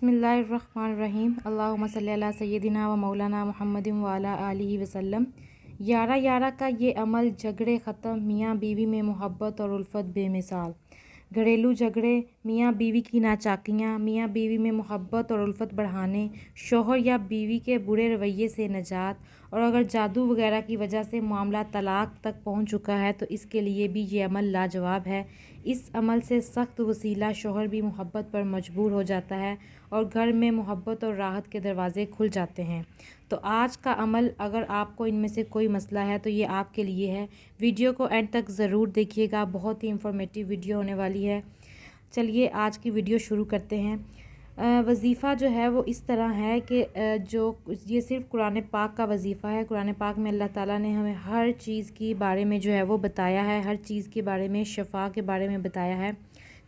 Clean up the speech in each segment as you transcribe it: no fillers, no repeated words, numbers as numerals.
बिस्मिल्लाहिर्रहमानिर्रहीम अल्लाहुम्मा सल्ली अला सय्यदिना व मौलाना मुहम्मदिन व अला आलिहि वसल्लम। यारा यारा का ये अमल झगड़े ख़त्म, मियाँ बीवी में मोहब्बत और उल्फत बेमिसाल। घरेलू झगड़े, मियाँ बीवी की नाचाकियाँ, मियाँ बीवी में मोहब्बत और उल्फत बढ़ाने, शौहर या बीवी के बुरे रवैये से निजात, और अगर जादू वगैरह की वजह से मामला तलाक तक पहुंच चुका है तो इसके लिए भी ये अमल लाजवाब है। इस अमल से सख्त वसीला शौहर भी मोहब्बत पर मजबूर हो जाता है और घर में मोहब्बत और राहत के दरवाज़े खुल जाते हैं। तो आज का अमल, अगर आपको इनमें से कोई मसला है तो ये आपके लिए है। वीडियो को एंड तक ज़रूर देखिएगा, बहुत ही इंफॉर्मेटिव वीडियो होने वाली है। चलिए आज की वीडियो शुरू करते हैं। वज़ीफ़ा जो है वो इस तरह है कि जो ये सिर्फ़ कुरान पाक का वज़ीफ़ा है। कुरान पाक में अल्लाह ताला ने हमें हर चीज़ के बारे में जो है वो बताया है, हर चीज़ के बारे में, शफ़ा के बारे में बताया है।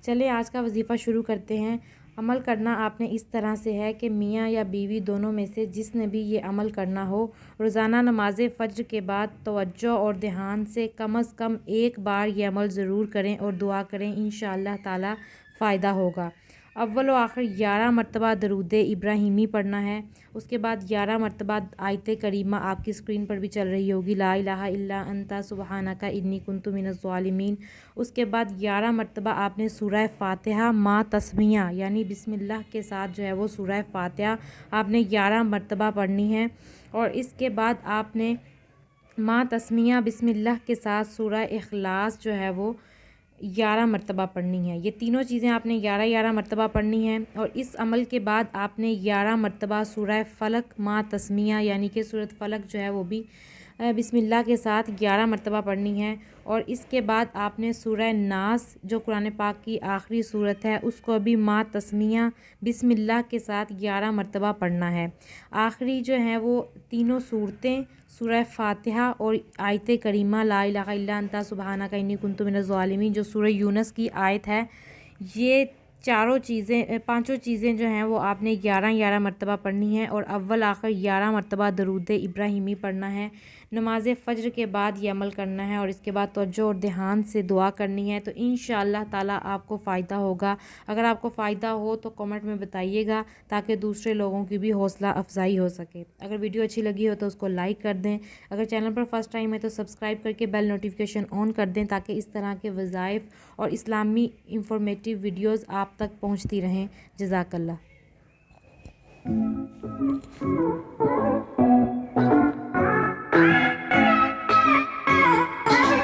चलिए आज का वज़ीफ़ा शुरू करते हैं। अमल करना आपने इस तरह से है कि मियाँ या बीवी दोनों में से जिसने भी ये अमल करना हो, रोज़ाना नमाज फ़ज्र के बाद तवज्जो और ध्यान से कम कम एक बार ये अमल ज़रूर करें और दुआ करें, इंशाअल्लाह ताला फ़ायदा होगा। अव्वल व आखिर 11 मरतबा दरूद इब्राहिमी पढ़ना है। उसके बाद 11 मरतबा आयत करीमा आपकी स्क्रीन पर भी चल रही होगी, ला इलाहा इल्ला अंता सुबहानका इन्नी कुन्तु मिनज़ ज़ालिमीन। उसके बाद 11 मरतबा आपने सूरह फ़ातिहा मा तस्मिया यानी बिस्मिल्लाह के साथ जो है वो सूरह फ़ातिहा आपने 11 मरतबा पढ़नी है। और इसके बाद आपने मा तस्मिया बिस्मिल्लाह के साथ सूरह इखलास जो है वो 11 मरतबा पढ़नी है। ये तीनों चीज़ें आपने 11 मरतबा पढ़नी है। और इस अमल के बाद आपने 11 मरतबा सूरह फ़लक मा तस्मिया यानी कि सूरत फ़लक जो है वो भी बिस्मिल्लाह के साथ 11 मरतबा पढ़नी है। और इसके बाद आपने सूरह नास जो कुरान पाक की आखिरी सूरत है उसको भी मा तस्मिया बिस्मिल्लाह के साथ 11 मरतबा पढ़ना है। आखिरी जो है वो तीनों सूरतें सूरह फ़ातिहा और आयत करीमा ला इलाहा इल्ला अंता सुबहानका इन्नी कुन्तु मिनज़ ज़ालिमीन जो सूरह यूनुस की आयत है, ये पांचों चीज़ें जो हैं वो आपने 11 मरतबा पढ़नी है। और अव्वल आखिर 11 मरतबा दरूद इब्राहिमी पढ़ना है। नमाज फ़ज्र के बाद ये अमल करना है और इसके बाद तवज्जो और ध्यान से दुआ करनी है। तो इंशाअल्लाह ताला आपको फ़ायदा होगा। अगर आपको फ़ायदा हो तो कमेंट में बताइएगा ताकि दूसरे लोगों की भी हौसला अफजाई हो सके। अगर वीडियो अच्छी लगी हो तो उसको लाइक कर दें। अगर चैनल पर फर्स्ट टाइम है तो सब्सक्राइब करके बेल नोटिफिकेशन ऑन कर दें ताकि इस तरह के वज़ाइफ और इस्लामी इंफॉर्मेटिव वीडियोज़ आप तक पहुँचती रहें। जज़ाकल्लाह।